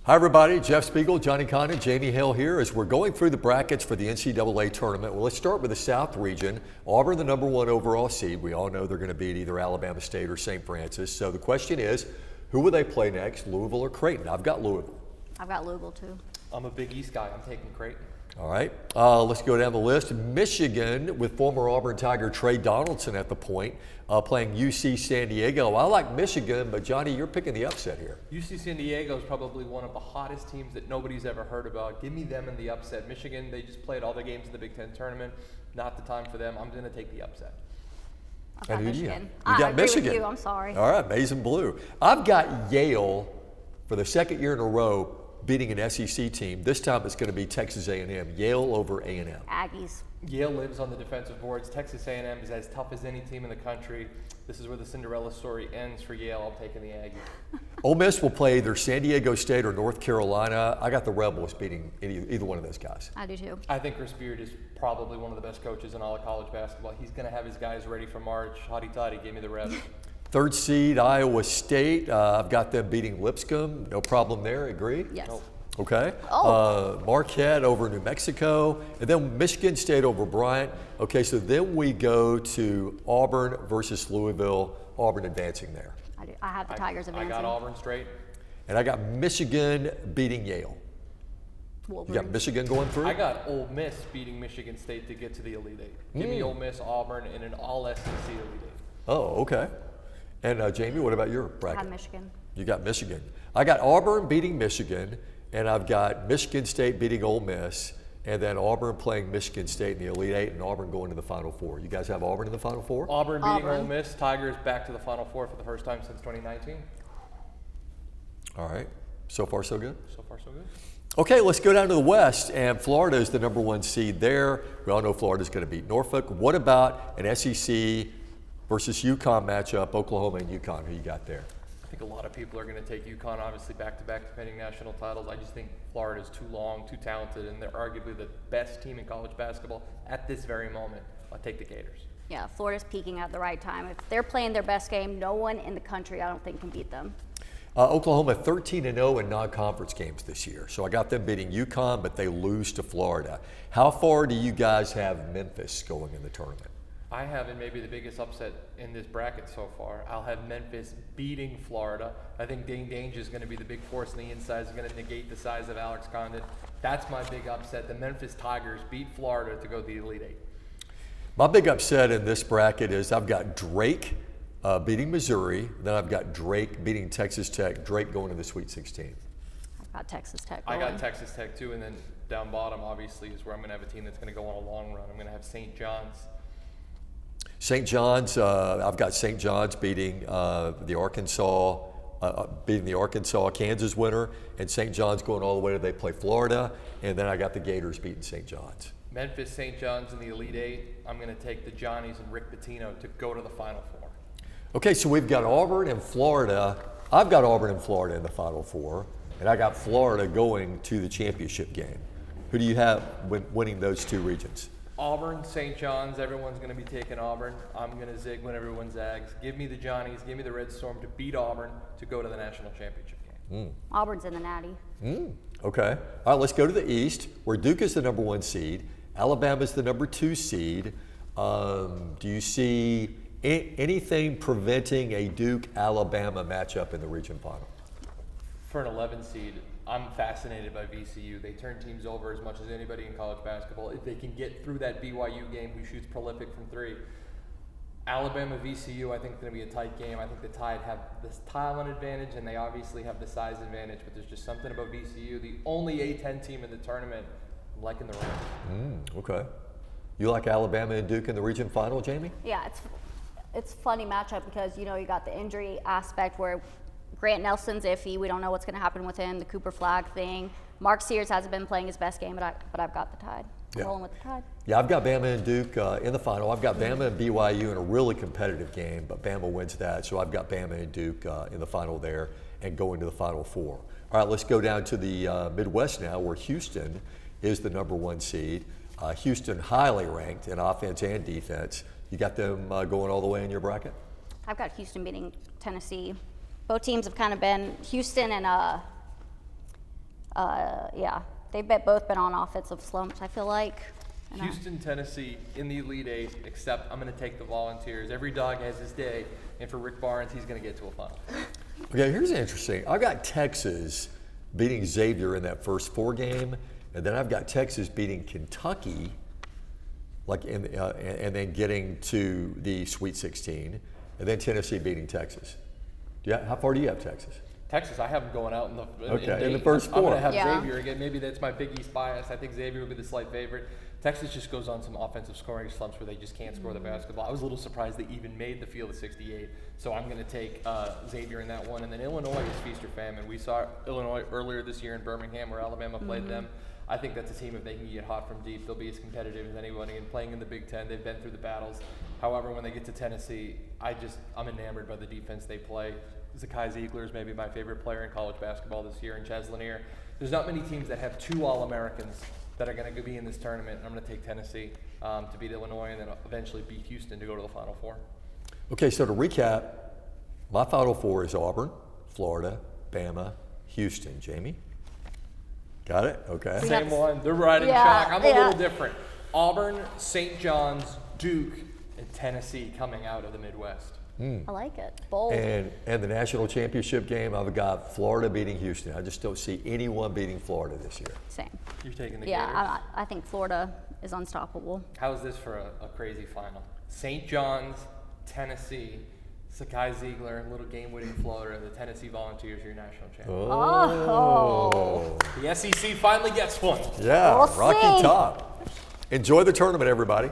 Hi everybody, Jeff Spiegel, Johnny Condon, Jamie Hale here as we're going through the brackets for the NCAA tournament. Well, let's start with the South region. Auburn, the #1 overall seed. We all know they're going to beat either Alabama State or St. Francis. So the question is, who will they play next, Louisville or Creighton? I've got Louisville. I've got Louisville too. I'm a Big East guy. I'm taking Creighton. All right, let's go down the list. Michigan with former Auburn Tiger Trey Donaldson at the point, playing UC San Diego. I like Michigan, but Johnny, you're picking the upset here. UC San Diego is probably one of the hottest teams that nobody's ever heard about. Give me them in the upset. Michigan, they just played all their games in the Big Ten tournament. Not the time for them. I'm going to take the upset. I've got Michigan. You got Michigan. With you. I'm sorry. All right, maize and blue. I've got Yale for the second year in a row beating an SEC team. This time it's going to be Texas A&M. Yale over A&M. Aggies. Yale lives on the defensive boards. Texas A&M is as tough as any team in the country. This is where the Cinderella story ends for Yale. I'm taking the Aggies. Ole Miss will play either San Diego State or North Carolina. I got the Rebels beating either one of those guys. I do too. I think Chris Beard is probably one of the best coaches in all of college basketball. He's going to have his guys ready for March. Hotty toddy, give me the Rebs. Third seed, Iowa State. I've got them beating Lipscomb. No problem there, agree? Yes. Nope. Okay. Oh. Marquette over New Mexico, and then Michigan State over Bryant. Okay, so then we go to Auburn versus Louisville. Auburn advancing there. I do. I have the Tigers advancing. I got Auburn straight. And I got Michigan beating Yale. Wolverines. You got Michigan going through? I got Ole Miss beating Michigan State to get to the Elite Eight. Give me Ole Miss, Auburn, and an all-SEC Elite Eight. Oh, okay. And Jamie, what about your bracket? I have Michigan. You got Michigan. I got Auburn beating Michigan, and I've got Michigan State beating Ole Miss, and then Auburn playing Michigan State in the Elite Eight, and Auburn going to the Final Four. You guys have Auburn in the Final Four? Auburn beating Ole Miss. Tigers back to the Final Four for the first time since 2019. All right. So far, so good? So far, so good. Okay, let's go down to the West, and Florida is the #1 seed there. We all know Florida's going to beat Norfolk. What about an SEC versus UConn matchup, Oklahoma and UConn? Who you got there? I think a lot of people are going to take UConn, obviously back-to-back defending national titles. I just think Florida's too long, too talented, and they're arguably the best team in college basketball at this very moment. I'll take the Gators. Yeah, Florida's peaking at the right time. If they're playing their best game, no one in the country, I don't think, can beat them. Oklahoma 13-0 in non-conference games this year. So I got them beating UConn, but they lose to Florida. How far do you guys have Memphis going in the tournament? I have, and maybe the biggest upset in this bracket so far, I'll have Memphis beating Florida. I think Dane Dange is going to be the big force on the inside. Is going to negate the size of Alex Condon. That's my big upset. The Memphis Tigers beat Florida to go to the Elite Eight. My big upset in this bracket is I've got Drake beating Missouri. Then I've got Drake beating Texas Tech. Drake going to the Sweet 16. I've got Texas Tech. I got Texas Tech too, and then down bottom, obviously, is where I'm going to have a team that's going to go on a long run. I'm going to have St. John's. St. John's, I've got St. John's beating the Arkansas Kansas winner, and St. John's going all the way to they play Florida, and then I got the Gators beating St. John's. Memphis, St. John's in the Elite Eight. I'm going to take the Johnnies and Rick Pitino to go to the Final Four. Okay, so we've got Auburn and Florida. I've got Auburn and Florida in the Final Four, and I got Florida going to the championship game. Who do you have winning those two regions? Auburn, St. John's, everyone's going to be taking Auburn. I'm going to zig when everyone zags. Give me the Johnnies, give me the Red Storm to beat Auburn to go to the national championship game. Auburn's in the Natty. Okay. All right, let's go to the East, where Duke is the #1 seed. Alabama's the #2 seed. Do you see anything preventing a Duke-Alabama matchup in the region final? For an 11 seed, I'm fascinated by VCU. They turn teams over as much as anybody in college basketball. If they can get through that BYU game, who shoots prolific from three. Alabama, VCU, I think it's going to be a tight game. I think the Tide have this talent advantage, and they obviously have the size advantage, but there's just something about VCU. The only A-10 team in the tournament, I'm liking the Rams. Okay. You like Alabama and Duke in the region final, Jamie? Yeah, it's a funny matchup because, you know, you got the injury aspect where Grant Nelson's iffy. We don't know what's going to happen with him, the Cooper Flag thing. Mark Sears hasn't been playing his best game, but I've got the Tide. I'm rolling with the Tide. Yeah, I've got Bama and Duke in the final. I've got Bama and BYU in a really competitive game, but Bama wins that. So I've got Bama and Duke in the final there and going to the Final Four. All right, let's go down to the Midwest now, where Houston is the #1 seed. Houston highly ranked in offense and defense. You got them going all the way in your bracket? I've got Houston beating Tennessee. Both teams have kind of been Houston and Yeah, they've both been on offensive slumps, I feel like. And, Houston, Tennessee in the Elite Eight, except I'm going to take the Volunteers. Every dog has his day, and for Rick Barnes, he's going to get to a final. Okay, here's interesting. I've got Texas beating Xavier in that first 4 game, and then I've got Texas beating Kentucky, and then getting to the Sweet 16, and then Tennessee beating Texas. How far do you have Texas? Texas, I have them going out in the first 4. I'm going to have Yeah. Xavier again. Maybe that's my Big East bias. I think Xavier will be the slight favorite. Texas just goes on some offensive scoring slumps where they just can't score the basketball. I was a little surprised they even made the field of 68. So I'm going to take Xavier in that one. And then Illinois is feast or famine. We saw Illinois earlier this year in Birmingham where Alabama played them. I think that's a team, if they can get hot from deep, they'll be as competitive as anybody. And playing in the Big Ten, they've been through the battles. However, when they get to Tennessee, I'm enamored by the defense they play. Zakai Ziegler is maybe my favorite player in college basketball this year, and Ches Lanier. There's not many teams that have 2 All-Americans that are going to be in this tournament. I'm going to take Tennessee to beat Illinois and then eventually beat Houston to go to the Final Four. Okay, so to recap, my Final 4 is Auburn, Florida, Bama, Houston. Jamie? Got it? Okay. Same one. They're riding shock. I'm a little different. Auburn, St. John's, Duke, and Tennessee coming out of the Midwest. I like it. Bold. And the national championship game, I've got Florida beating Houston. I just don't see anyone beating Florida this year. Same. You're taking the Gators. Yeah, I think Florida is unstoppable. How is this for a crazy final? St. John's, Tennessee, Zakai Ziegler, little game-winning floater, the Tennessee Volunteers, your national champion. Oh. The SEC finally gets one. Yeah, We'll Rocky see. Top. Enjoy the tournament, everybody.